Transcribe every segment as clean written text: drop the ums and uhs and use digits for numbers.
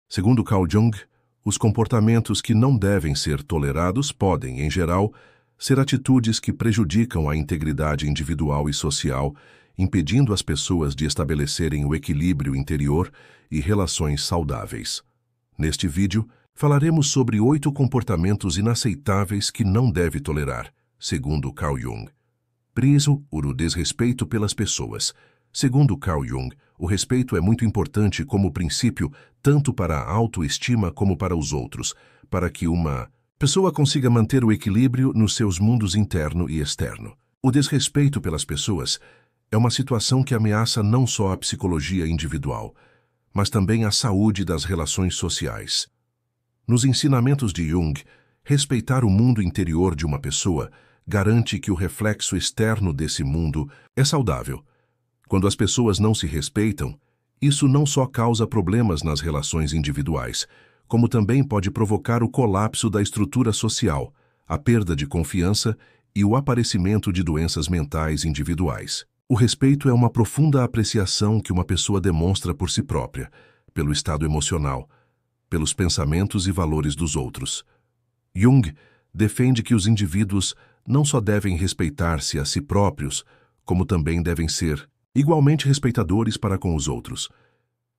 Segundo Carl Jung, os comportamentos que não devem ser tolerados podem, em geral, ser atitudes que prejudicam a integridade individual e social, impedindo as pessoas de estabelecerem o equilíbrio interior e relações saudáveis. Neste vídeo, falaremos sobre 8 comportamentos inaceitáveis que não deve tolerar, segundo Carl Jung. O desrespeito pelas pessoas. Segundo Carl Jung, o respeito é muito importante como princípio tanto para a autoestima como para os outros, para que uma pessoa consiga manter o equilíbrio nos seus mundos interno e externo. O desrespeito pelas pessoas é uma situação que ameaça não só a psicologia individual, mas também a saúde das relações sociais. Nos ensinamentos de Jung, respeitar o mundo interior de uma pessoa garante que o reflexo externo desse mundo é saudável. Quando as pessoas não se respeitam, isso não só causa problemas nas relações individuais, como também pode provocar o colapso da estrutura social, a perda de confiança e o aparecimento de doenças mentais individuais. O respeito é uma profunda apreciação que uma pessoa demonstra por si própria, pelo estado emocional, pelos pensamentos e valores dos outros. Jung defende que os indivíduos não só devem respeitar-se a si próprios, como também devem ser igualmente respeitadores para com os outros.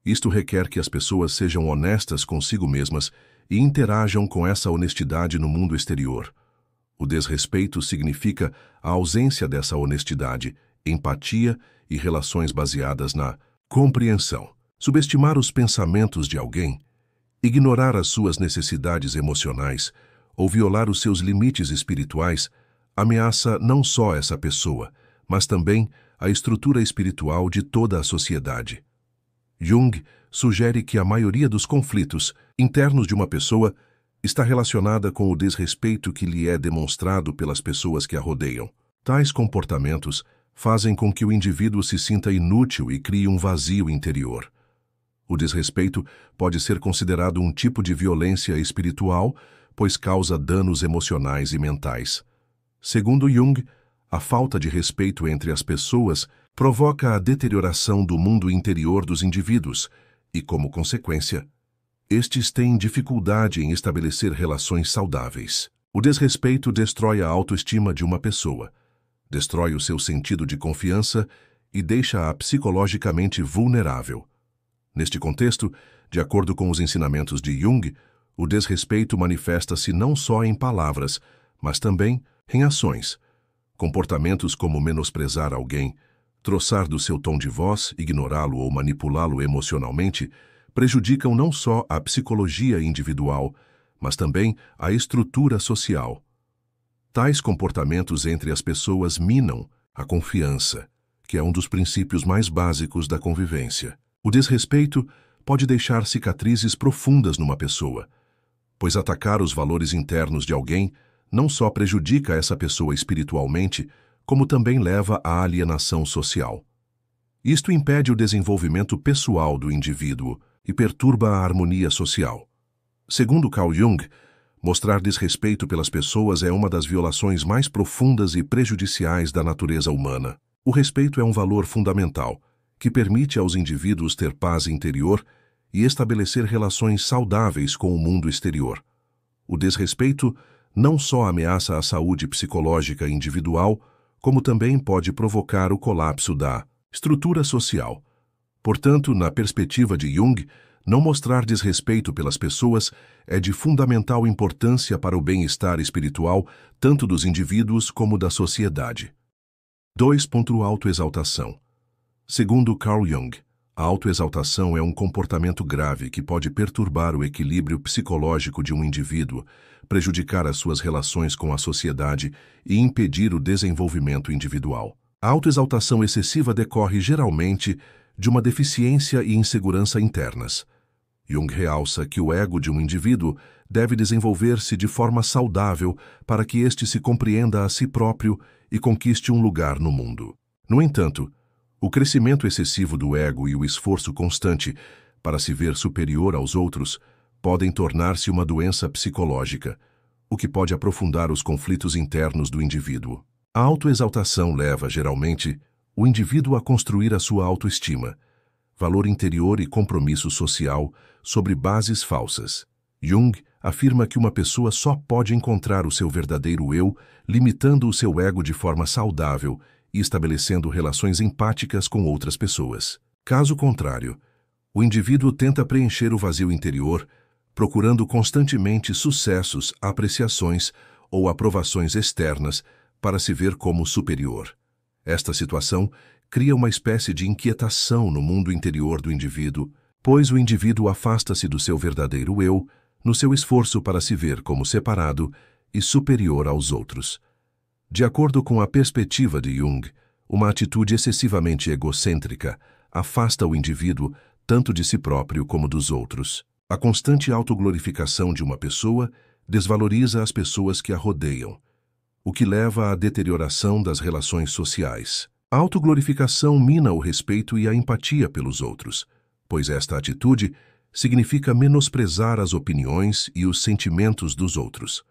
Isto requer que as pessoas sejam honestas consigo mesmas e interajam com essa honestidade no mundo exterior. O desrespeito significa a ausência dessa honestidade, empatia e relações baseadas na compreensão. Subestimar os pensamentos de alguém, ignorar as suas necessidades emocionais ou violar os seus limites espirituais ameaça não só essa pessoa, mas também a estrutura espiritual de toda a sociedade. Jung sugere que a maioria dos conflitos internos de uma pessoa está relacionada com o desrespeito que lhe é demonstrado pelas pessoas que a rodeiam. Tais comportamentos fazem com que o indivíduo se sinta inútil e crie um vazio interior. O desrespeito pode ser considerado um tipo de violência espiritual, pois causa danos emocionais e mentais. Segundo Jung, a falta de respeito entre as pessoas provoca a deterioração do mundo interior dos indivíduos e, como consequência, estes têm dificuldade em estabelecer relações saudáveis. O desrespeito destrói a autoestima de uma pessoa, destrói o seu sentido de confiança e deixa-a psicologicamente vulnerável. Neste contexto, de acordo com os ensinamentos de Jung, o desrespeito manifesta-se não só em palavras, mas também em ações. Comportamentos como menosprezar alguém, troçar do seu tom de voz, ignorá-lo ou manipulá-lo emocionalmente, prejudicam não só a psicologia individual, mas também a estrutura social. Tais comportamentos entre as pessoas minam a confiança, que é um dos princípios mais básicos da convivência. O desrespeito pode deixar cicatrizes profundas numa pessoa, pois atacar os valores internos de alguém não só prejudica essa pessoa espiritualmente, como também leva à alienação social. Isto impede o desenvolvimento pessoal do indivíduo e perturba a harmonia social. Segundo Carl Jung, mostrar desrespeito pelas pessoas é uma das violações mais profundas e prejudiciais da natureza humana. O respeito é um valor fundamental, que permite aos indivíduos ter paz interior e estabelecer relações saudáveis com o mundo exterior. O desrespeito não só ameaça a saúde psicológica individual, como também pode provocar o colapso da estrutura social. Portanto, na perspectiva de Jung, não mostrar desrespeito pelas pessoas é de fundamental importância para o bem-estar espiritual tanto dos indivíduos como da sociedade. 2. Autoexaltação. Segundo Carl Jung, a autoexaltação é um comportamento grave que pode perturbar o equilíbrio psicológico de um indivíduo, prejudicar as suas relações com a sociedade e impedir o desenvolvimento individual. A autoexaltação excessiva decorre geralmente de uma deficiência e insegurança internas. Jung realça que o ego de um indivíduo deve desenvolver-se de forma saudável para que este se compreenda a si próprio e conquiste um lugar no mundo. No entanto, o crescimento excessivo do ego e o esforço constante para se ver superior aos outros podem tornar-se uma doença psicológica, o que pode aprofundar os conflitos internos do indivíduo. A autoexaltação leva, geralmente, o indivíduo a construir a sua autoestima, valor interior e compromisso social sobre bases falsas. Jung afirma que uma pessoa só pode encontrar o seu verdadeiro eu limitando o seu ego de forma saudável e estabelecendo relações empáticas com outras pessoas. Caso contrário, o indivíduo tenta preencher o vazio interior, procurando constantemente sucessos, apreciações ou aprovações externas para se ver como superior. Esta situação cria uma espécie de inquietação no mundo interior do indivíduo, pois o indivíduo afasta-se do seu verdadeiro eu no seu esforço para se ver como separado e superior aos outros. De acordo com a perspectiva de Jung, uma atitude excessivamente egocêntrica afasta o indivíduo tanto de si próprio como dos outros. A constante autoglorificação de uma pessoa desvaloriza as pessoas que a rodeiam, o que leva à deterioração das relações sociais. A autoglorificação mina o respeito e a empatia pelos outros, pois esta atitude significa menosprezar as opiniões e os sentimentos dos outros.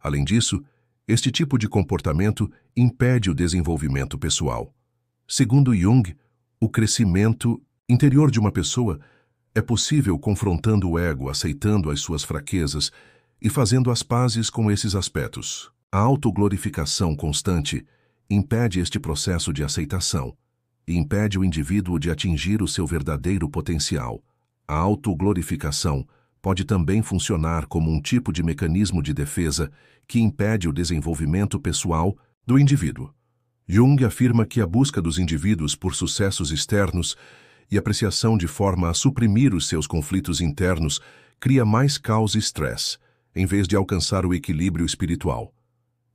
Além disso, este tipo de comportamento impede o desenvolvimento pessoal. Segundo Jung, o crescimento interior de uma pessoa é possível confrontando o ego, aceitando as suas fraquezas e fazendo as pazes com esses aspectos. A autoglorificação constante impede este processo de aceitação e impede o indivíduo de atingir o seu verdadeiro potencial. A autoglorificação pode também funcionar como um tipo de mecanismo de defesa que impede o desenvolvimento pessoal do indivíduo. Jung afirma que a busca dos indivíduos por sucessos externos e apreciação de forma a suprimir os seus conflitos internos cria mais caos e estresse, em vez de alcançar o equilíbrio espiritual.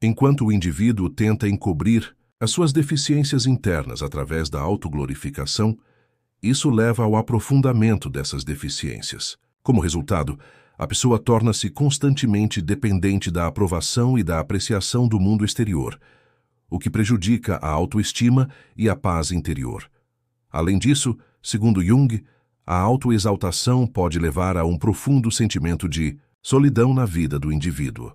Enquanto o indivíduo tenta encobrir as suas deficiências internas através da autoglorificação, isso leva ao aprofundamento dessas deficiências. Como resultado, a pessoa torna-se constantemente dependente da aprovação e da apreciação do mundo exterior, o que prejudica a autoestima e a paz interior. Além disso, segundo Jung, a autoexaltação pode levar a um profundo sentimento de solidão na vida do indivíduo.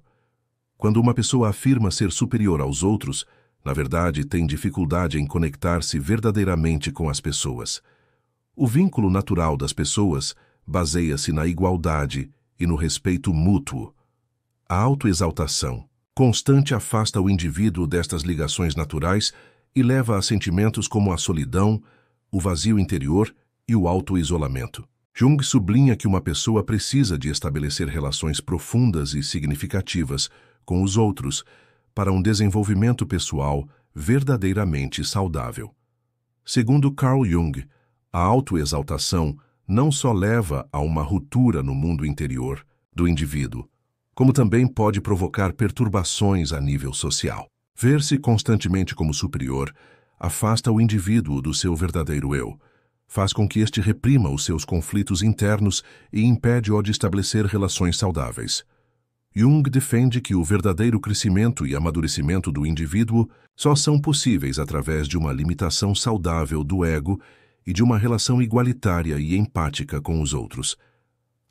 Quando uma pessoa afirma ser superior aos outros, na verdade tem dificuldade em conectar-se verdadeiramente com as pessoas. O vínculo natural das pessoas baseia-se na igualdade e no respeito mútuo. A autoexaltação constante afasta o indivíduo destas ligações naturais e leva a sentimentos como a solidão, o vazio interior e o autoisolamento. Jung sublinha que uma pessoa precisa de estabelecer relações profundas e significativas com os outros para um desenvolvimento pessoal verdadeiramente saudável. Segundo Carl Jung, a autoexaltação não só leva a uma ruptura no mundo interior do indivíduo, como também pode provocar perturbações a nível social. Ver-se constantemente como superior afasta o indivíduo do seu verdadeiro eu, faz com que este reprima os seus conflitos internos e impede-o de estabelecer relações saudáveis. Jung defende que o verdadeiro crescimento e amadurecimento do indivíduo só são possíveis através de uma limitação saudável do ego e de uma relação igualitária e empática com os outros.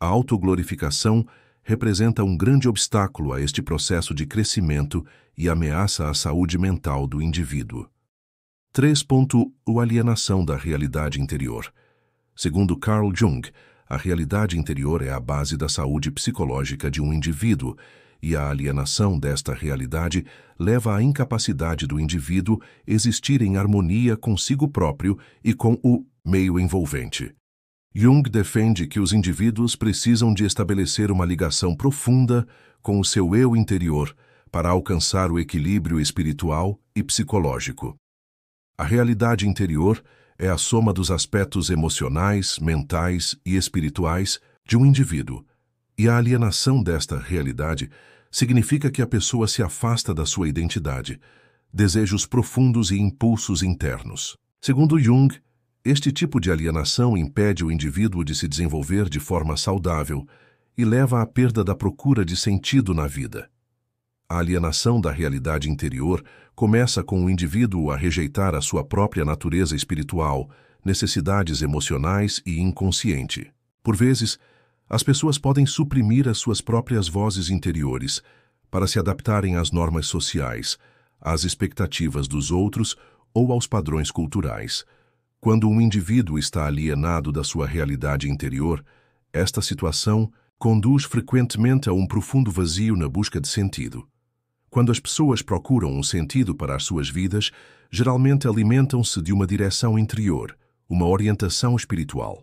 A autoglorificação representa um grande obstáculo a este processo de crescimento e ameaça a saúde mental do indivíduo. 3. O alienação da realidade interior. Segundo Carl Jung, a realidade interior é a base da saúde psicológica de um indivíduo, e a alienação desta realidade leva à incapacidade do indivíduo existir em harmonia consigo próprio e com o meio envolvente. Jung defende que os indivíduos precisam de estabelecer uma ligação profunda com o seu eu interior para alcançar o equilíbrio espiritual e psicológico. A realidade interior é a soma dos aspectos emocionais, mentais e espirituais de um indivíduo, e a alienação desta realidade significa que a pessoa se afasta da sua identidade, desejos profundos e impulsos internos. Segundo Jung, este tipo de alienação impede o indivíduo de se desenvolver de forma saudável e leva à perda da procura de sentido na vida. A alienação da realidade interior começa com o indivíduo a rejeitar a sua própria natureza espiritual, necessidades emocionais e inconsciente. Por vezes, as pessoas podem suprimir as suas próprias vozes interiores para se adaptarem às normas sociais, às expectativas dos outros ou aos padrões culturais. Quando um indivíduo está alienado da sua realidade interior, esta situação conduz frequentemente a um profundo vazio na busca de sentido. Quando as pessoas procuram um sentido para as suas vidas, geralmente alimentam-se de uma direção interior, uma orientação espiritual.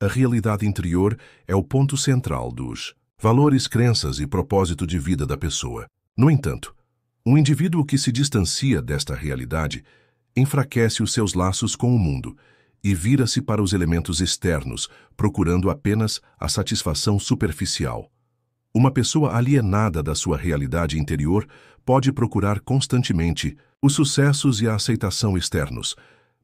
A realidade interior é o ponto central dos valores, crenças e propósito de vida da pessoa. No entanto, um indivíduo que se distancia desta realidade enfraquece os seus laços com o mundo e vira-se para os elementos externos, procurando apenas a satisfação superficial. Uma pessoa alienada da sua realidade interior pode procurar constantemente os sucessos e a aceitação externos,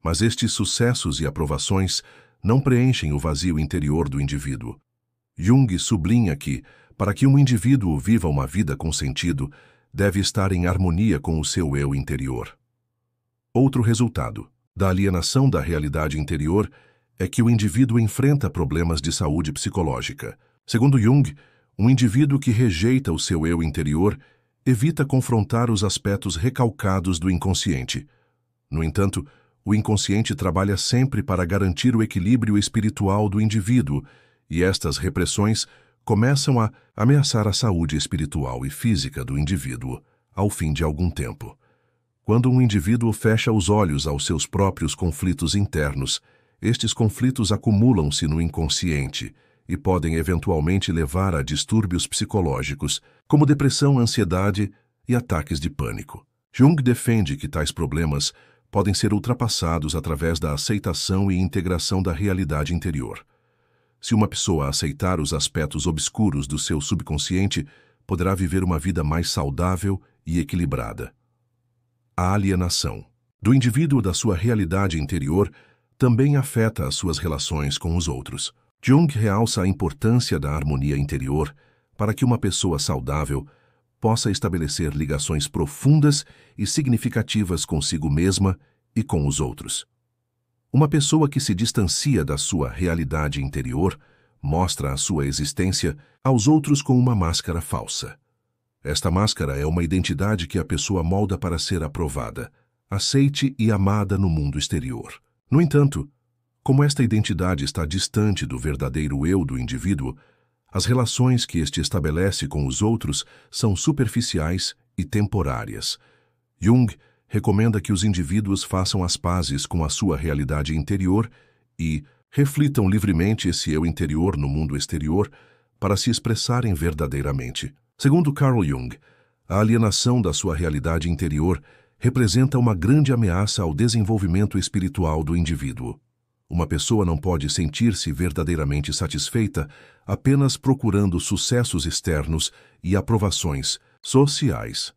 mas estes sucessos e aprovações não preenchem o vazio interior do indivíduo. Jung sublinha que, para que um indivíduo viva uma vida com sentido, deve estar em harmonia com o seu eu interior. Outro resultado da alienação da realidade interior é que o indivíduo enfrenta problemas de saúde psicológica. Segundo Jung, um indivíduo que rejeita o seu eu interior evita confrontar os aspectos recalcados do inconsciente. No entanto, o inconsciente trabalha sempre para garantir o equilíbrio espiritual do indivíduo, e estas repressões começam a ameaçar a saúde espiritual e física do indivíduo ao fim de algum tempo. Quando um indivíduo fecha os olhos aos seus próprios conflitos internos, estes conflitos acumulam-se no inconsciente e podem eventualmente levar a distúrbios psicológicos, como depressão, ansiedade e ataques de pânico. Jung defende que tais problemas podem ser ultrapassados através da aceitação e integração da realidade interior. Se uma pessoa aceitar os aspectos obscuros do seu subconsciente, poderá viver uma vida mais saudável e equilibrada. A alienação do indivíduo da sua realidade interior também afeta as suas relações com os outros. Jung realça a importância da harmonia interior para que uma pessoa saudável possa estabelecer ligações profundas e significativas consigo mesma e com os outros. Uma pessoa que se distancia da sua realidade interior mostra a sua existência aos outros com uma máscara falsa. Esta máscara é uma identidade que a pessoa molda para ser aprovada, aceite e amada no mundo exterior. No entanto, como esta identidade está distante do verdadeiro eu do indivíduo, as relações que este estabelece com os outros são superficiais e temporárias. Jung recomenda que os indivíduos façam as pazes com a sua realidade interior e reflitam livremente esse eu interior no mundo exterior para se expressarem verdadeiramente. Segundo Carl Jung, a alienação da sua realidade interior representa uma grande ameaça ao desenvolvimento espiritual do indivíduo. Uma pessoa não pode sentir-se verdadeiramente satisfeita apenas procurando sucessos externos e aprovações sociais.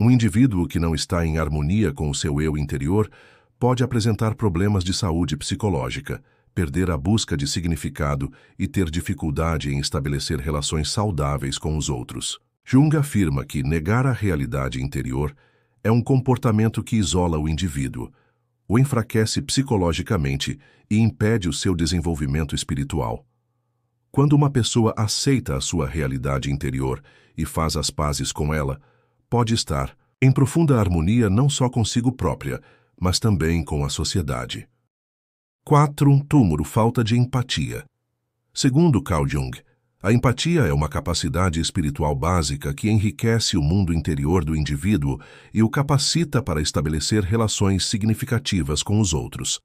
Um indivíduo que não está em harmonia com o seu eu interior pode apresentar problemas de saúde psicológica, perder a busca de significado e ter dificuldade em estabelecer relações saudáveis com os outros. Jung afirma que negar a realidade interior é um comportamento que isola o indivíduo, o enfraquece psicologicamente e impede o seu desenvolvimento espiritual. Quando uma pessoa aceita a sua realidade interior e faz as pazes com ela, pode estar em profunda harmonia não só consigo própria, mas também com a sociedade. 4. Falta de empatia. Segundo Carl Jung, a empatia é uma capacidade espiritual básica que enriquece o mundo interior do indivíduo e o capacita para estabelecer relações significativas com os outros.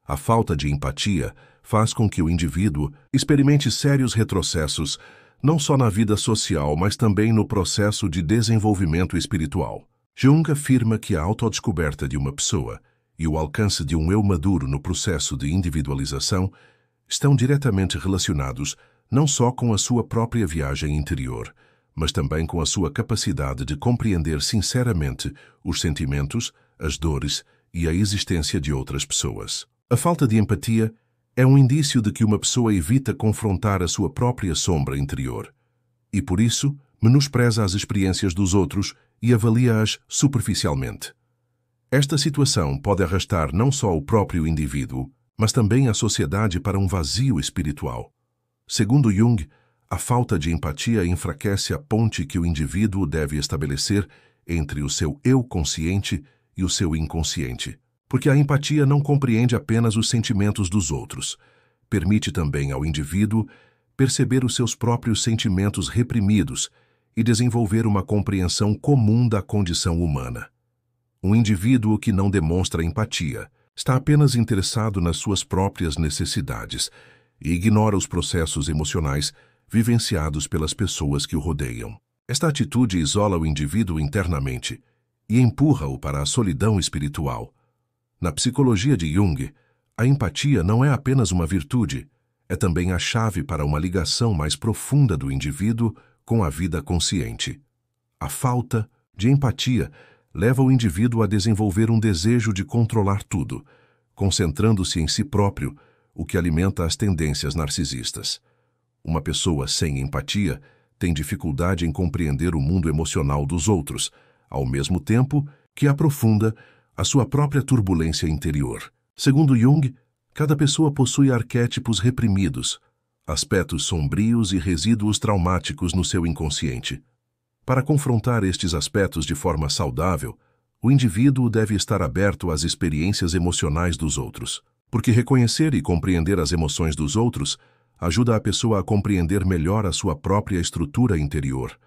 A falta de empatia faz com que o indivíduo experimente sérios retrocessos, não só na vida social, mas também no processo de desenvolvimento espiritual. Jung afirma que a autodescoberta de uma pessoa e o alcance de um eu maduro no processo de individualização estão diretamente relacionados não só com a sua própria viagem interior, mas também com a sua capacidade de compreender sinceramente os sentimentos, as dores e a existência de outras pessoas. A falta de empatia é um indício de que uma pessoa evita confrontar a sua própria sombra interior e, por isso, menospreza as experiências dos outros e avalia-as superficialmente. Esta situação pode arrastar não só o próprio indivíduo, mas também a sociedade para um vazio espiritual. Segundo Jung, a falta de empatia enfraquece a ponte que o indivíduo deve estabelecer entre o seu eu consciente e o seu inconsciente. porque a empatia não compreende apenas os sentimentos dos outros. Permite também ao indivíduo perceber os seus próprios sentimentos reprimidos e desenvolver uma compreensão comum da condição humana. Um indivíduo que não demonstra empatia está apenas interessado nas suas próprias necessidades e ignora os processos emocionais vivenciados pelas pessoas que o rodeiam. Esta atitude isola o indivíduo internamente e empurra-o para a solidão espiritual. Na psicologia de Jung, a empatia não é apenas uma virtude, é também a chave para uma ligação mais profunda do indivíduo com a vida consciente. A falta de empatia leva o indivíduo a desenvolver um desejo de controlar tudo, concentrando-se em si próprio, o que alimenta as tendências narcisistas. Uma pessoa sem empatia tem dificuldade em compreender o mundo emocional dos outros, ao mesmo tempo que aprofunda a sua própria turbulência interior. Segundo Jung, cada pessoa possui arquétipos reprimidos, aspectos sombrios e resíduos traumáticos no seu inconsciente. Para confrontar estes aspectos de forma saudável, o indivíduo deve estar aberto às experiências emocionais dos outros, porque reconhecer e compreender as emoções dos outros ajuda a pessoa a compreender melhor a sua própria estrutura interior.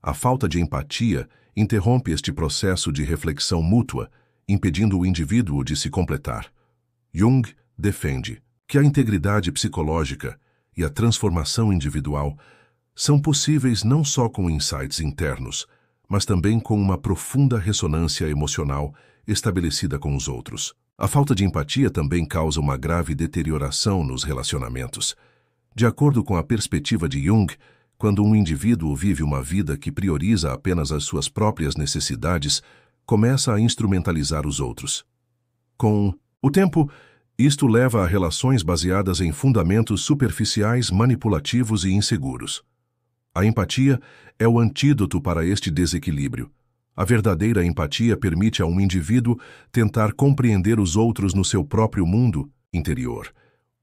A falta de empatia interrompe este processo de reflexão mútua, impedindo o indivíduo de se completar. Jung defende que a integridade psicológica e a transformação individual são possíveis não só com insights internos, mas também com uma profunda ressonância emocional estabelecida com os outros. A falta de empatia também causa uma grave deterioração nos relacionamentos. De acordo com a perspectiva de Jung, quando um indivíduo vive uma vida que prioriza apenas as suas próprias necessidades, começa a instrumentalizar os outros. Com o tempo, isto leva a relações baseadas em fundamentos superficiais, manipulativos e inseguros. A empatia é o antídoto para este desequilíbrio. A verdadeira empatia permite a um indivíduo tentar compreender os outros no seu próprio mundo interior,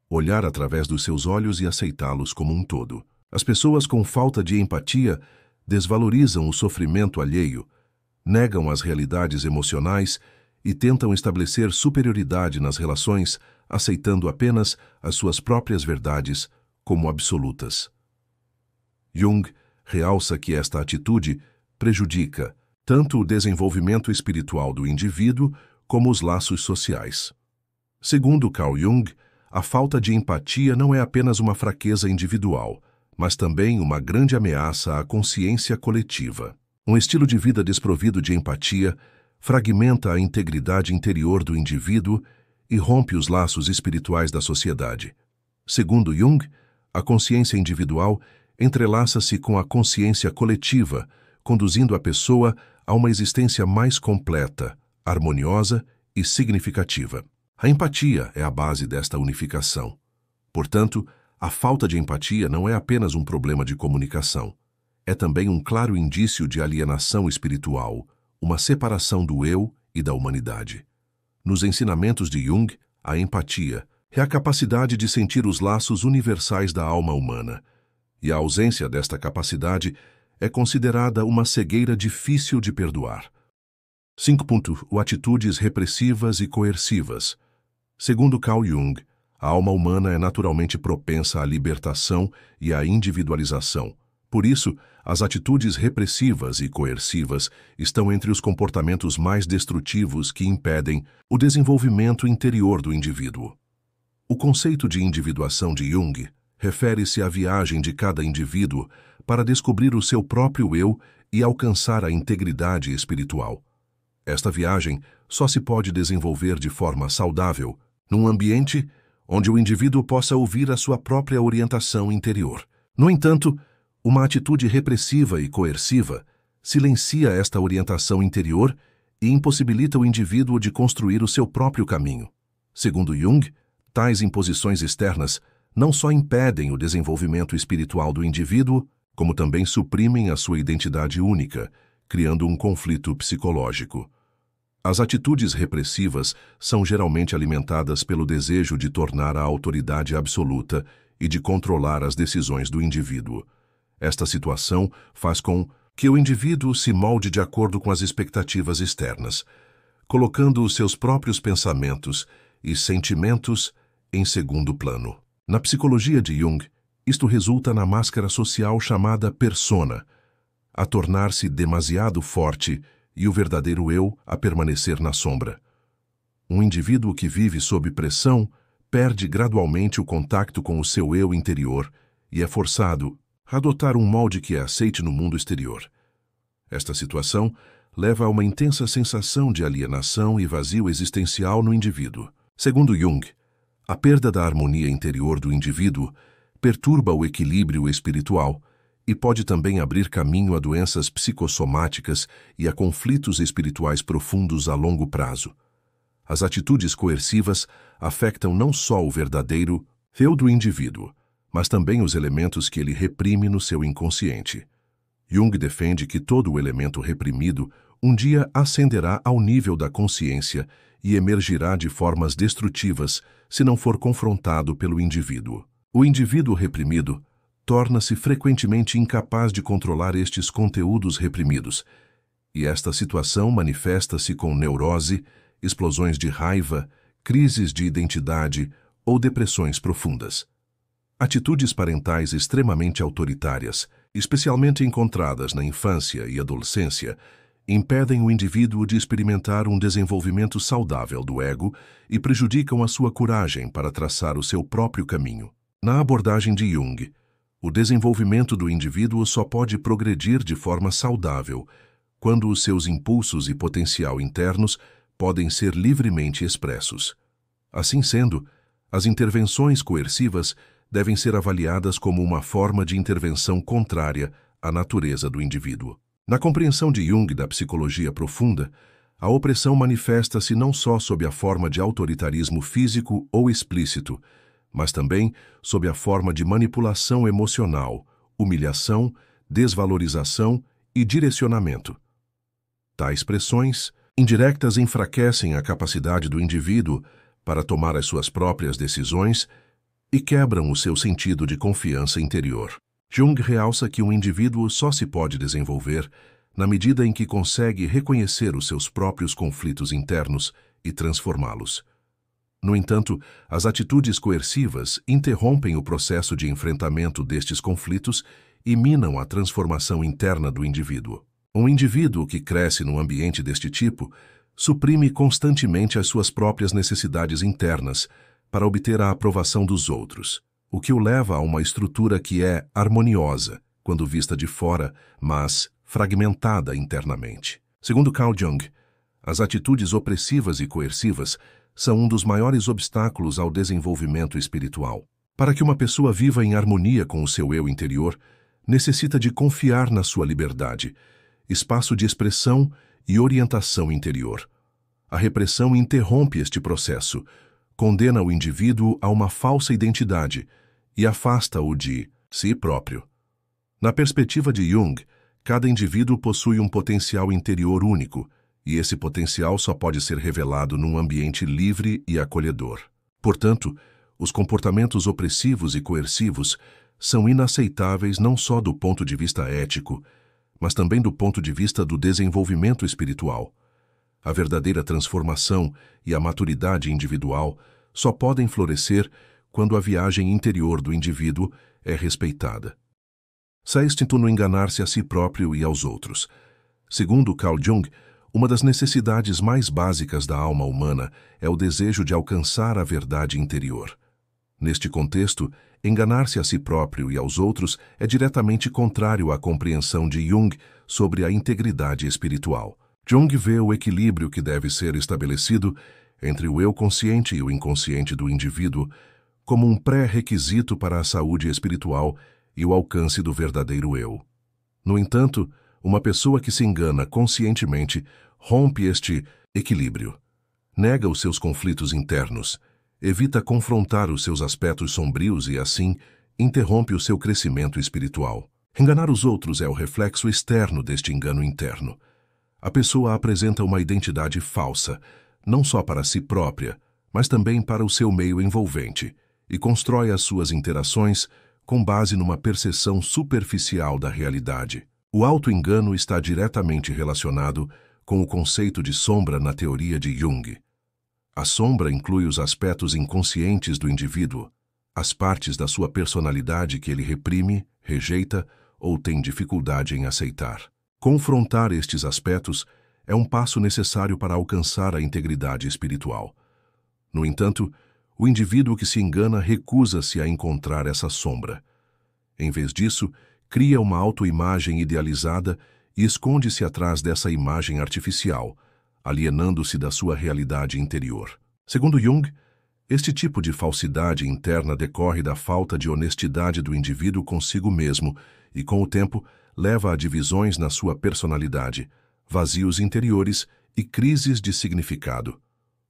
olhar através dos seus olhos e aceitá-los como um todo. As pessoas com falta de empatia desvalorizam o sofrimento alheio, negam as realidades emocionais e tentam estabelecer superioridade nas relações, aceitando apenas as suas próprias verdades como absolutas. Jung realça que esta atitude prejudica tanto o desenvolvimento espiritual do indivíduo como os laços sociais. Segundo Carl Jung, a falta de empatia não é apenas uma fraqueza individual, mas também uma grande ameaça à consciência coletiva. Um estilo de vida desprovido de empatia fragmenta a integridade interior do indivíduo e rompe os laços espirituais da sociedade. Segundo Jung, a consciência individual entrelaça-se com a consciência coletiva, conduzindo a pessoa a uma existência mais completa, harmoniosa e significativa. A empatia é a base desta unificação. Portanto, a falta de empatia não é apenas um problema de comunicação. É também um claro indício de alienação espiritual, uma separação do eu e da humanidade. Nos ensinamentos de Jung, a empatia é a capacidade de sentir os laços universais da alma humana, e a ausência desta capacidade é considerada uma cegueira difícil de perdoar. 5. Atitudes repressivas e coercivas. Segundo Carl Jung, a alma humana é naturalmente propensa à libertação e à individualização. Por isso, as atitudes repressivas e coercivas estão entre os comportamentos mais destrutivos que impedem o desenvolvimento interior do indivíduo. O conceito de individuação de Jung refere-se à viagem de cada indivíduo para descobrir o seu próprio eu e alcançar a integridade espiritual. Esta viagem só se pode desenvolver de forma saudável num ambiente onde o indivíduo possa ouvir a sua própria orientação interior. No entanto, uma atitude repressiva e coerciva silencia esta orientação interior e impossibilita o indivíduo de construir o seu próprio caminho. Segundo Jung, tais imposições externas não só impedem o desenvolvimento espiritual do indivíduo, como também suprimem a sua identidade única, criando um conflito psicológico. As atitudes repressivas são geralmente alimentadas pelo desejo de tornar a autoridade absoluta e de controlar as decisões do indivíduo. Esta situação faz com que o indivíduo se molde de acordo com as expectativas externas, colocando os seus próprios pensamentos e sentimentos em segundo plano. Na psicologia de Jung, isto resulta na máscara social chamada persona, a tornar-se demasiado forte e o verdadeiro eu a permanecer na sombra. Um indivíduo que vive sob pressão perde gradualmente o contato com o seu eu interior e é forçado a adotar um molde que é aceite no mundo exterior. Esta situação leva a uma intensa sensação de alienação e vazio existencial no indivíduo. Segundo Jung, a perda da harmonia interior do indivíduo perturba o equilíbrio espiritual e pode também abrir caminho a doenças psicossomáticas e a conflitos espirituais profundos a longo prazo. As atitudes coercivas afetam não só o verdadeiro eu do indivíduo, mas também os elementos que ele reprime no seu inconsciente. Jung defende que todo o elemento reprimido um dia ascenderá ao nível da consciência e emergirá de formas destrutivas se não for confrontado pelo indivíduo. O indivíduo reprimido torna-se frequentemente incapaz de controlar estes conteúdos reprimidos, e esta situação manifesta-se com neurose, explosões de raiva, crises de identidade ou depressões profundas. Atitudes parentais extremamente autoritárias, especialmente encontradas na infância e adolescência, impedem o indivíduo de experimentar um desenvolvimento saudável do ego e prejudicam a sua coragem para traçar o seu próprio caminho. Na abordagem de Jung, o desenvolvimento do indivíduo só pode progredir de forma saudável quando os seus impulsos e potencial internos podem ser livremente expressos. Assim sendo, as intervenções coercivas devem ser avaliadas como uma forma de intervenção contrária à natureza do indivíduo. Na compreensão de Jung da psicologia profunda, a opressão manifesta-se não só sob a forma de autoritarismo físico ou explícito, mas também sob a forma de manipulação emocional, humilhação, desvalorização e direcionamento. Tais pressões indiretas enfraquecem a capacidade do indivíduo para tomar as suas próprias decisões e quebram o seu sentido de confiança interior. Jung realça que um indivíduo só se pode desenvolver na medida em que consegue reconhecer os seus próprios conflitos internos e transformá-los. No entanto, as atitudes coercivas interrompem o processo de enfrentamento destes conflitos e minam a transformação interna do indivíduo. Um indivíduo que cresce num ambiente deste tipo suprime constantemente as suas próprias necessidades internas para obter a aprovação dos outros, o que o leva a uma estrutura que é harmoniosa quando vista de fora, mas fragmentada internamente. Segundo Carl Jung, as atitudes opressivas e coercivas são um dos maiores obstáculos ao desenvolvimento espiritual. Para que uma pessoa viva em harmonia com o seu eu interior, necessita de confiar na sua liberdade, espaço de expressão e orientação interior. A repressão interrompe este processo, condena o indivíduo a uma falsa identidade e afasta-o de si próprio. Na perspectiva de Jung, cada indivíduo possui um potencial interior único, e esse potencial só pode ser revelado num ambiente livre e acolhedor. Portanto, os comportamentos opressivos e coercivos são inaceitáveis não só do ponto de vista ético, mas também do ponto de vista do desenvolvimento espiritual. A verdadeira transformação e a maturidade individual só podem florescer quando a viagem interior do indivíduo é respeitada. Sextinto no enganar-se a si próprio e aos outros. Segundo Carl Jung, uma das necessidades mais básicas da alma humana é o desejo de alcançar a verdade interior. Neste contexto, enganar-se a si próprio e aos outros é diretamente contrário à compreensão de Jung sobre a integridade espiritual. Jung vê o equilíbrio que deve ser estabelecido entre o eu consciente e o inconsciente do indivíduo como um pré-requisito para a saúde espiritual e o alcance do verdadeiro eu. No entanto, uma pessoa que se engana conscientemente rompe este equilíbrio, nega os seus conflitos internos, evita confrontar os seus aspectos sombrios e, assim, interrompe o seu crescimento espiritual. Enganar os outros é o reflexo externo deste engano interno. A pessoa apresenta uma identidade falsa, não só para si própria, mas também para o seu meio envolvente, e constrói as suas interações com base numa percepção superficial da realidade. O auto-engano está diretamente relacionado com o conceito de sombra na teoria de Jung. A sombra inclui os aspectos inconscientes do indivíduo, as partes da sua personalidade que ele reprime, rejeita ou tem dificuldade em aceitar. Confrontar estes aspectos é um passo necessário para alcançar a integridade espiritual. No entanto, o indivíduo que se engana recusa-se a encontrar essa sombra. Em vez disso, cria uma autoimagem idealizada e esconde-se atrás dessa imagem artificial, alienando-se da sua realidade interior. Segundo Jung, este tipo de falsidade interna decorre da falta de honestidade do indivíduo consigo mesmo e, com o tempo, leva a divisões na sua personalidade, vazios interiores e crises de significado.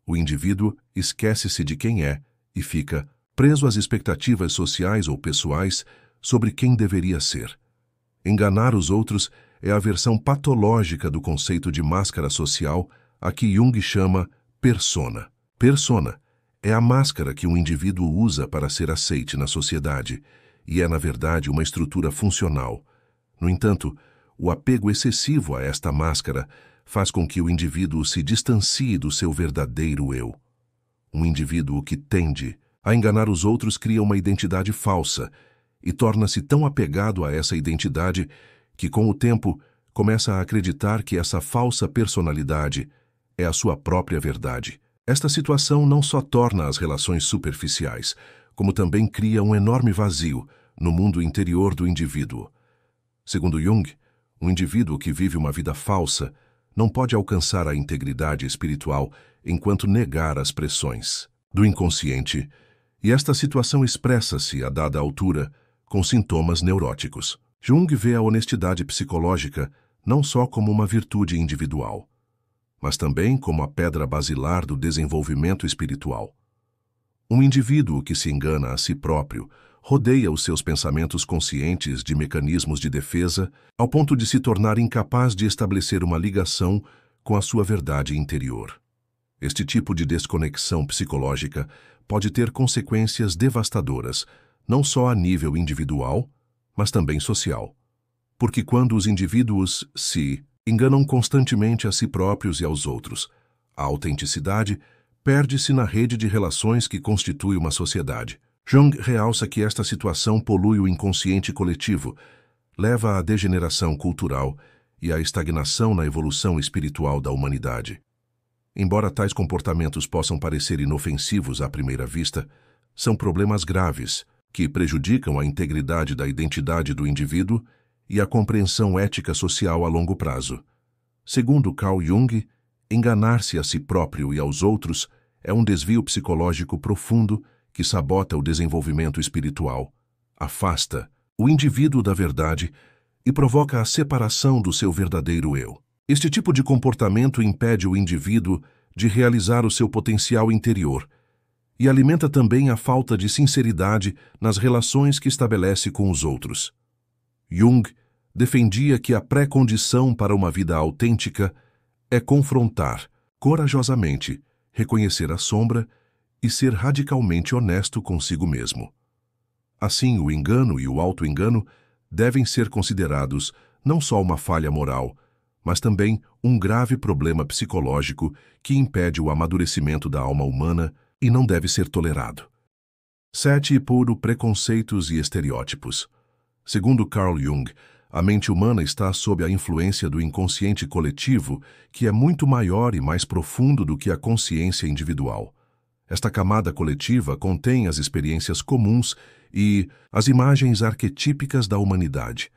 O indivíduo esquece-se de quem é e fica preso às expectativas sociais ou pessoais sobre quem deveria ser. Enganar os outros é a versão patológica do conceito de máscara social a que Jung chama persona. Persona é a máscara que um indivíduo usa para ser aceite na sociedade e é, na verdade, uma estrutura funcional. No entanto, o apego excessivo a esta máscara faz com que o indivíduo se distancie do seu verdadeiro eu. Um indivíduo que tende a enganar os outros cria uma identidade falsa e torna-se tão apegado a essa identidade que, com o tempo, começa a acreditar que essa falsa personalidade é a sua própria verdade. Esta situação não só torna as relações superficiais, como também cria um enorme vazio no mundo interior do indivíduo. Segundo Jung, um indivíduo que vive uma vida falsa não pode alcançar a integridade espiritual enquanto negar as pressões do inconsciente, e esta situação expressa-se, a dada altura, com sintomas neuróticos. Jung vê a honestidade psicológica não só como uma virtude individual, mas também como a pedra basilar do desenvolvimento espiritual. Um indivíduo que se engana a si próprio rodeia os seus pensamentos conscientes de mecanismos de defesa ao ponto de se tornar incapaz de estabelecer uma ligação com a sua verdade interior. Este tipo de desconexão psicológica pode ter consequências devastadoras, não só a nível individual, mas também social. Porque quando os indivíduos se enganam constantemente a si próprios e aos outros, a autenticidade perde-se na rede de relações que constitui uma sociedade. Jung realça que esta situação polui o inconsciente coletivo, leva à degeneração cultural e à estagnação na evolução espiritual da humanidade. Embora tais comportamentos possam parecer inofensivos à primeira vista, são problemas graves que prejudicam a integridade da identidade do indivíduo e a compreensão ética social a longo prazo. Segundo Carl Jung, enganar-se a si próprio e aos outros é um desvio psicológico profundo que sabota o desenvolvimento espiritual, afasta o indivíduo da verdade e provoca a separação do seu verdadeiro eu. Este tipo de comportamento impede o indivíduo de realizar o seu potencial interior e alimenta também a falta de sinceridade nas relações que estabelece com os outros. Jung defendia que a pré-condição para uma vida autêntica é confrontar, corajosamente, reconhecer a sombra e ser radicalmente honesto consigo mesmo. Assim, o engano e o auto-engano devem ser considerados não só uma falha moral, mas também um grave problema psicológico que impede o amadurecimento da alma humana e não deve ser tolerado. 7. Puro preconceitos e estereótipos. Segundo Carl Jung, a mente humana está sob a influência do inconsciente coletivo, que é muito maior e mais profundo do que a consciência individual. Esta camada coletiva contém as experiências comuns e as imagens arquetípicas da humanidade.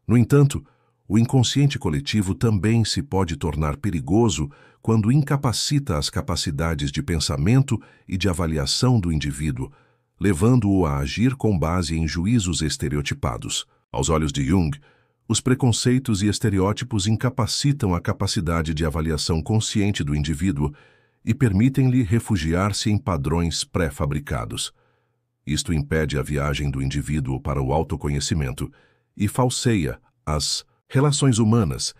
No entanto, o inconsciente coletivo também se pode tornar perigoso quando incapacita as capacidades de pensamento e de avaliação do indivíduo, levando-o a agir com base em juízos estereotipados. Aos olhos de Jung, os preconceitos e estereótipos incapacitam a capacidade de avaliação consciente do indivíduo e permitem-lhe refugiar-se em padrões pré-fabricados. Isto impede a viagem do indivíduo para o autoconhecimento e falseia as relações humanas,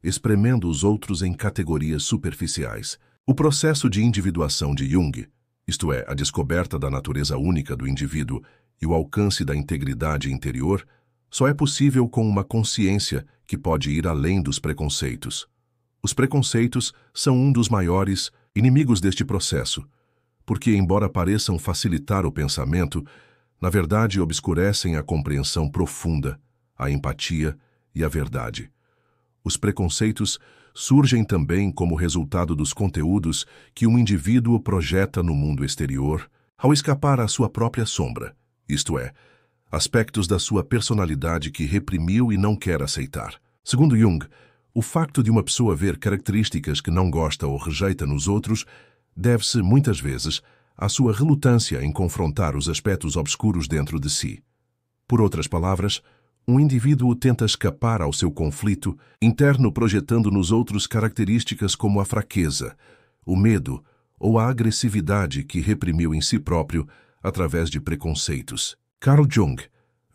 espremendo os outros em categorias superficiais. O processo de individuação de Jung, isto é, a descoberta da natureza única do indivíduo e o alcance da integridade interior, só é possível com uma consciência que pode ir além dos preconceitos. Os preconceitos são um dos maiores inimigos deste processo, porque, embora pareçam facilitar o pensamento, na verdade obscurecem a compreensão profunda, a empatia e a verdade. Os preconceitos surgem também como resultado dos conteúdos que um indivíduo projeta no mundo exterior ao escapar à sua própria sombra, isto é, aspectos da sua personalidade que reprimiu e não quer aceitar. Segundo Jung, o facto de uma pessoa ver características que não gosta ou rejeita nos outros deve-se, muitas vezes, à sua relutância em confrontar os aspectos obscuros dentro de si. Por outras palavras, um indivíduo tenta escapar ao seu conflito interno projetando nos outros características como a fraqueza, o medo ou a agressividade que reprimiu em si próprio através de preconceitos. Carl Jung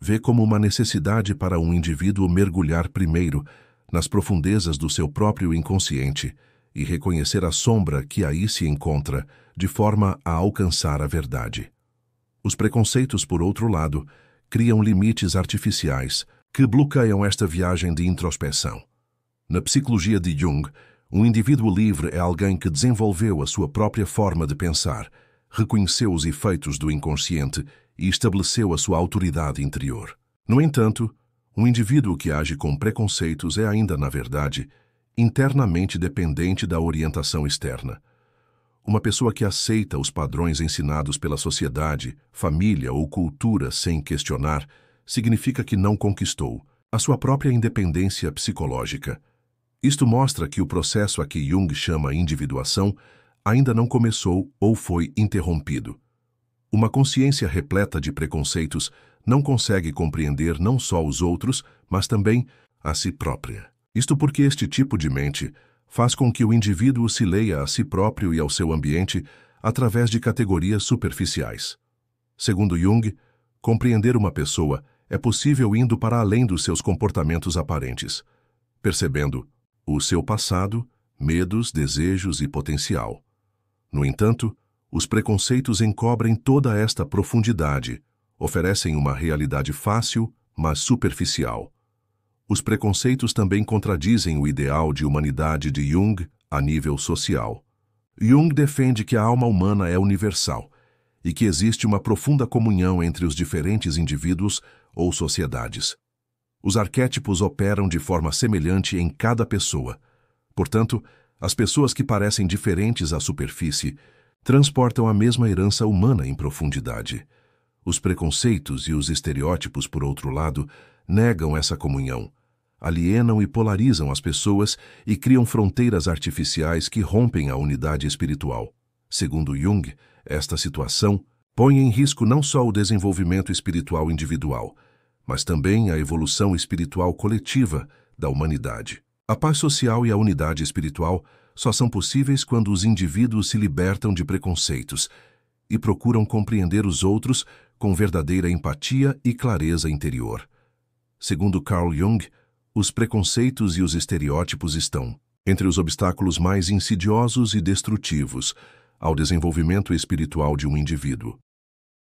vê como uma necessidade para um indivíduo mergulhar primeiro nas profundezas do seu próprio inconsciente e reconhecer a sombra que aí se encontra, de forma a alcançar a verdade. Os preconceitos, por outro lado, criam limites artificiais que bloqueiam esta viagem de introspeção. Na psicologia de Jung, um indivíduo livre é alguém que desenvolveu a sua própria forma de pensar, reconheceu os efeitos do inconsciente e estabeleceu a sua autoridade interior. No entanto, um indivíduo que age com preconceitos é ainda, na verdade, internamente dependente da orientação externa. Uma pessoa que aceita os padrões ensinados pela sociedade, família ou cultura sem questionar, significa que não conquistou a sua própria independência psicológica. Isto mostra que o processo a que Jung chama individuação ainda não começou ou foi interrompido. Uma consciência repleta de preconceitos não consegue compreender não só os outros, mas também a si própria. Isto porque este tipo de mente faz com que o indivíduo se leia a si próprio e ao seu ambiente através de categorias superficiais. Segundo Jung, compreender uma pessoa é possível indo para além dos seus comportamentos aparentes, percebendo o seu passado, medos, desejos e potencial. No entanto, os preconceitos encobrem toda esta profundidade, oferecem uma realidade fácil, mas superficial. Os preconceitos também contradizem o ideal de humanidade de Jung a nível social. Jung defende que a alma humana é universal e que existe uma profunda comunhão entre os diferentes indivíduos ou sociedades. Os arquétipos operam de forma semelhante em cada pessoa. Portanto, as pessoas que parecem diferentes à superfície transportam a mesma herança humana em profundidade. Os preconceitos e os estereótipos, por outro lado, negam essa comunhão, alienam e polarizam as pessoas e criam fronteiras artificiais que rompem a unidade espiritual. Segundo Jung, esta situação põe em risco não só o desenvolvimento espiritual individual, mas também a evolução espiritual coletiva da humanidade. A paz social e a unidade espiritual só são possíveis quando os indivíduos se libertam de preconceitos e procuram compreender os outros com verdadeira empatia e clareza interior. Segundo Carl Jung, os preconceitos e os estereótipos estão entre os obstáculos mais insidiosos e destrutivos ao desenvolvimento espiritual de um indivíduo.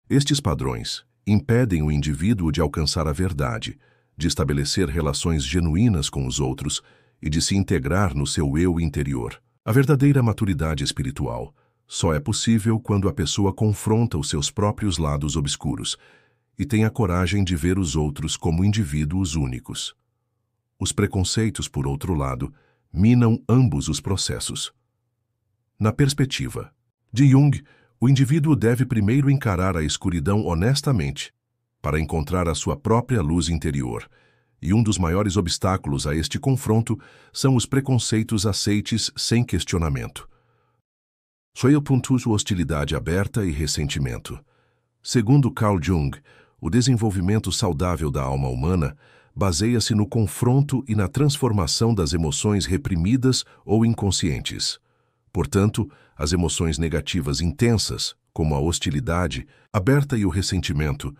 Estes padrões impedem o indivíduo de alcançar a verdade, de estabelecer relações genuínas com os outros e de se integrar no seu eu interior. A verdadeira maturidade espiritual só é possível quando a pessoa confronta os seus próprios lados obscuros e tem a coragem de ver os outros como indivíduos únicos. Os preconceitos, por outro lado, minam ambos os processos. Na perspectiva de Jung, o indivíduo deve primeiro encarar a escuridão honestamente, para encontrar a sua própria luz interior, e um dos maiores obstáculos a este confronto são os preconceitos aceites sem questionamento. Hostilidade aberta e ressentimento. Segundo Carl Jung, o desenvolvimento saudável da alma humana baseia-se no confronto e na transformação das emoções reprimidas ou inconscientes. Portanto, as emoções negativas intensas, como a hostilidade aberta e o ressentimento,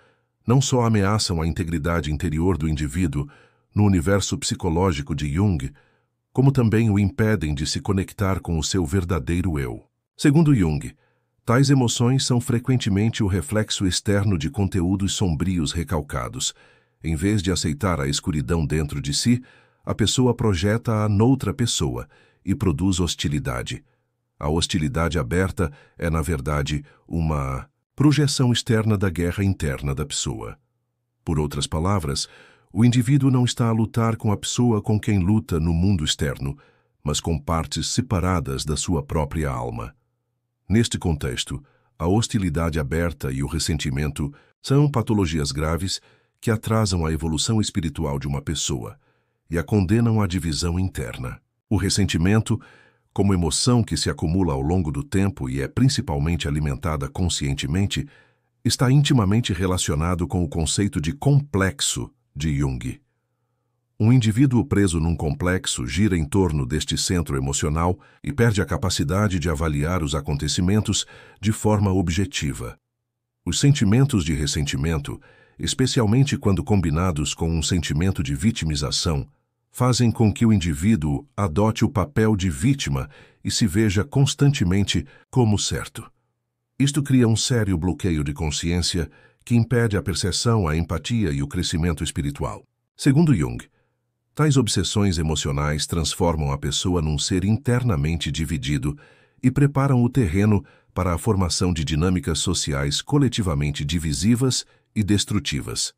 não só ameaçam a integridade interior do indivíduo no universo psicológico de Jung, como também o impedem de se conectar com o seu verdadeiro eu. Segundo Jung, tais emoções são frequentemente o reflexo externo de conteúdos sombrios recalcados. Em vez de aceitar a escuridão dentro de si, a pessoa projeta-a noutra pessoa e produz hostilidade. A hostilidade aberta é, na verdade, uma projeção externa da guerra interna da pessoa. Por outras palavras, o indivíduo não está a lutar com a pessoa com quem luta no mundo externo, mas com partes separadas da sua própria alma. Neste contexto, a hostilidade aberta e o ressentimento são patologias graves que atrasam a evolução espiritual de uma pessoa e a condenam à divisão interna. O ressentimento, como emoção que se acumula ao longo do tempo e é principalmente alimentada conscientemente, está intimamente relacionado com o conceito de complexo de Jung. Um indivíduo preso num complexo gira em torno deste centro emocional e perde a capacidade de avaliar os acontecimentos de forma objetiva. Os sentimentos de ressentimento, especialmente quando combinados com um sentimento de vitimização, fazem com que o indivíduo adote o papel de vítima e se veja constantemente como certo. Isto cria um sério bloqueio de consciência que impede a percepção, a empatia e o crescimento espiritual. Segundo Jung, tais obsessões emocionais transformam a pessoa num ser internamente dividido e preparam o terreno para a formação de dinâmicas sociais coletivamente divisivas e destrutivas.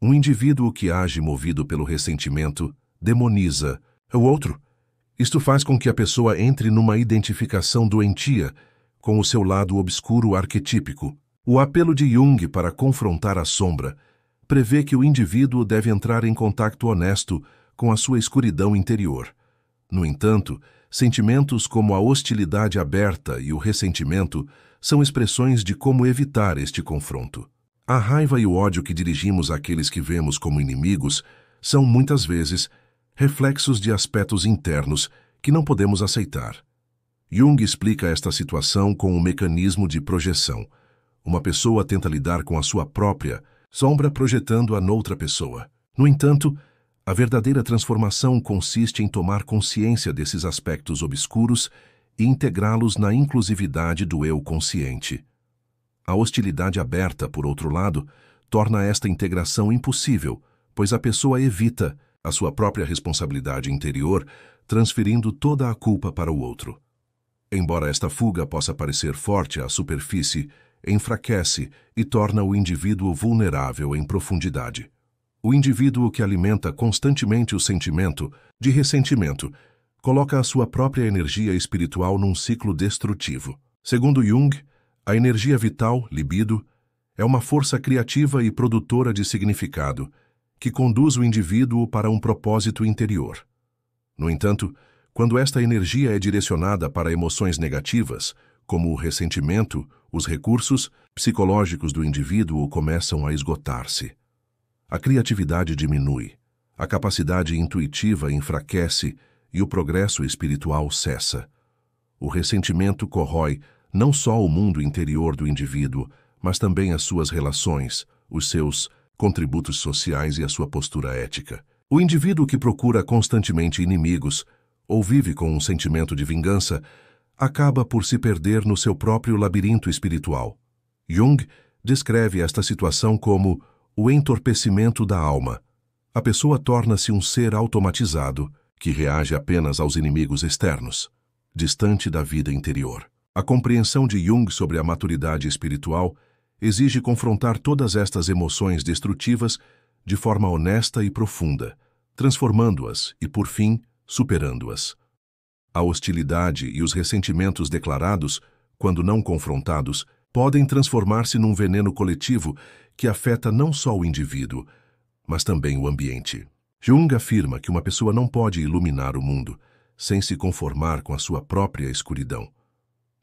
Um indivíduo que age movido pelo ressentimento demoniza o outro. Isto faz com que a pessoa entre numa identificação doentia com o seu lado obscuro arquetípico. O apelo de Jung para confrontar a sombra prevê que o indivíduo deve entrar em contato honesto com a sua escuridão interior. No entanto, sentimentos como a hostilidade aberta e o ressentimento são expressões de como evitar este confronto. A raiva e o ódio que dirigimos àqueles que vemos como inimigos são, muitas vezes, reflexos de aspectos internos que não podemos aceitar. Jung explica esta situação com um mecanismo de projeção. Uma pessoa tenta lidar com a sua própria sombra projetando-a noutra pessoa. No entanto, a verdadeira transformação consiste em tomar consciência desses aspectos obscuros e integrá-los na inclusividade do eu consciente. A hostilidade aberta, por outro lado, torna esta integração impossível, pois a pessoa evita a sua própria responsabilidade interior, transferindo toda a culpa para o outro. Embora esta fuga possa parecer forte à superfície, enfraquece e torna o indivíduo vulnerável em profundidade. O indivíduo que alimenta constantemente o sentimento de ressentimento coloca a sua própria energia espiritual num ciclo destrutivo. Segundo Jung, a energia vital, libido, é uma força criativa e produtora de significado que conduz o indivíduo para um propósito interior. No entanto, quando esta energia é direcionada para emoções negativas, como o ressentimento, os recursos psicológicos do indivíduo começam a esgotar-se. A criatividade diminui, a capacidade intuitiva enfraquece e o progresso espiritual cessa. O ressentimento corrói não só o mundo interior do indivíduo, mas também as suas relações, os seus contributos sociais e a sua postura ética. O indivíduo que procura constantemente inimigos ou vive com um sentimento de vingança acaba por se perder no seu próprio labirinto espiritual. Jung descreve esta situação como o entorpecimento da alma. A pessoa torna-se um ser automatizado que reage apenas aos inimigos externos, distante da vida interior. A compreensão de Jung sobre a maturidade espiritual exige confrontar todas estas emoções destrutivas de forma honesta e profunda, transformando-as e, por fim, superando-as. A hostilidade e os ressentimentos declarados, quando não confrontados, podem transformar-se num veneno coletivo que afeta não só o indivíduo, mas também o ambiente. Jung afirma que uma pessoa não pode iluminar o mundo sem se conformar com a sua própria escuridão.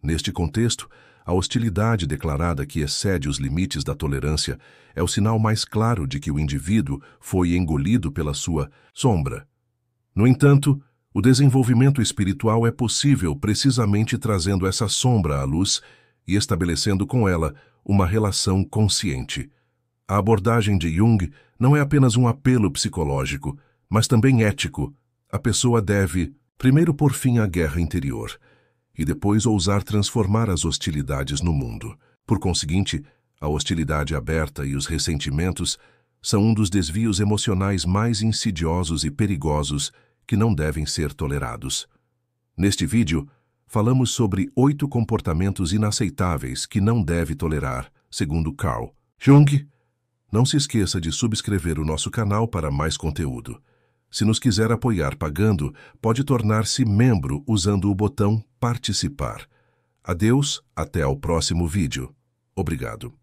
Neste contexto, a hostilidade declarada que excede os limites da tolerância é o sinal mais claro de que o indivíduo foi engolido pela sua sombra. No entanto, o desenvolvimento espiritual é possível precisamente trazendo essa sombra à luz e estabelecendo com ela uma relação consciente. A abordagem de Jung não é apenas um apelo psicológico, mas também ético. A pessoa deve, primeiro, pôr fim à guerra interior e depois ousar transformar as hostilidades no mundo. Por conseguinte, a hostilidade aberta e os ressentimentos são um dos desvios emocionais mais insidiosos e perigosos que não devem ser tolerados. Neste vídeo, falamos sobre 8 comportamentos inaceitáveis que não deve tolerar, segundo Carl Jung. Não se esqueça de subscrever o nosso canal para mais conteúdo. Se nos quiser apoiar pagando, pode tornar-se membro usando o botão Participar. Adeus, até ao próximo vídeo. Obrigado.